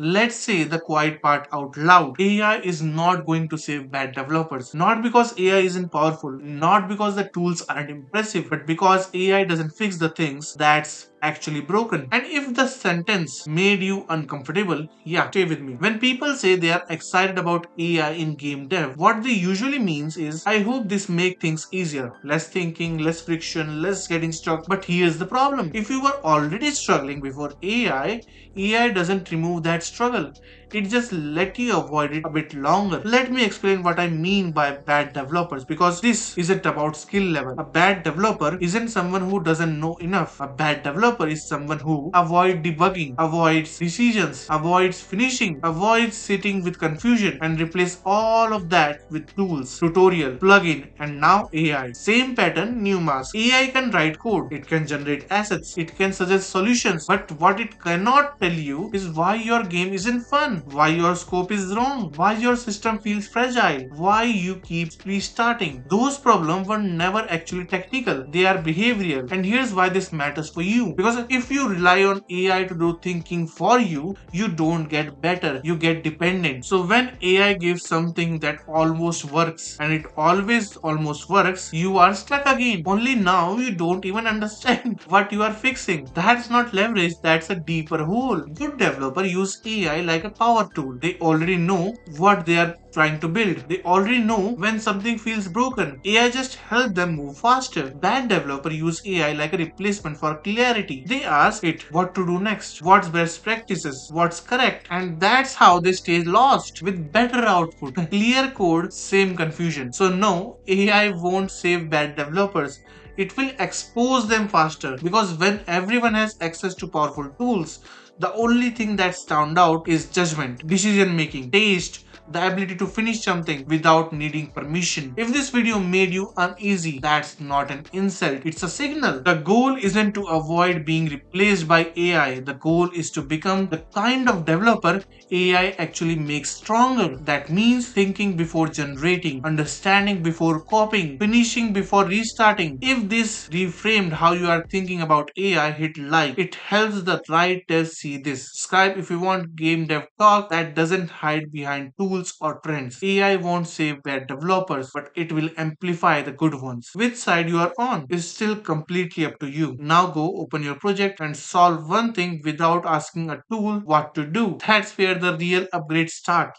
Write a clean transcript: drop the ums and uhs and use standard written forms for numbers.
Let's say the quiet part out loud. AI is not going to save bad developers. Not because AI isn't powerful, not because the tools aren't impressive, but because AI doesn't fix the things that's actually broken. And if the sentence made you uncomfortable, yeah, stay with me. When people say they are excited about AI in game dev, what they usually means is, I hope this make things easier. Less thinking, less friction, less getting stuck. But here's the problem. If you were already struggling before AI doesn't remove that struggle. It just let you avoid it a bit longer. Let me explain what I mean by bad developers, because this isn't about skill level. A bad developer isn't someone who doesn't know enough. A bad developer is someone who avoids debugging, avoids decisions, avoids finishing, avoids sitting with confusion, and replace all of that with tools, tutorial, plugin, and now AI. Same pattern, new mask. AI can write code, it can generate assets, it can suggest solutions, but what it cannot tell you is why your game isn't fun, why your scope is wrong, why your system feels fragile, why you keep restarting. Those problems were never actually technical, they are behavioral. And here's why this matters for you. Because if you rely on AI to do thinking for you, you don't get better, you get dependent. So when AI gives something that almost works, and it always almost works, you are stuck again. Only now you don't even understand what you are fixing. That's not leverage, that's a deeper hole. Good developer use AI like a power tool. They already know what they are trying to build. They already know when something feels broken. AI just help them move faster. Bad developer use AI like a replacement for clarity. They ask it what to do next, what's best practices, what's correct, and that's how they stay lost with better output. Clear code, same confusion. So no, AI won't save bad developers. It will expose them faster, because when everyone has access to powerful tools, the only thing that stand out is judgment, decision making, taste, the ability to finish something without needing permission. If this video made you uneasy, that's not an insult, it's a signal. The goal isn't to avoid being replaced by AI, the goal is to become the kind of developer AI actually makes stronger. That means thinking before generating, understanding before copying, finishing before restarting. If this reframed how you are thinking about AI, hit like. It helps the right devs see this. Subscribe if you want game dev talk that doesn't hide behind tools or trends. AI won't save bad developers, but it will amplify the good ones. Which side you are on is still completely up to you. Now go open your project and solve one thing without asking a tool what to do. That's where the real upgrade starts.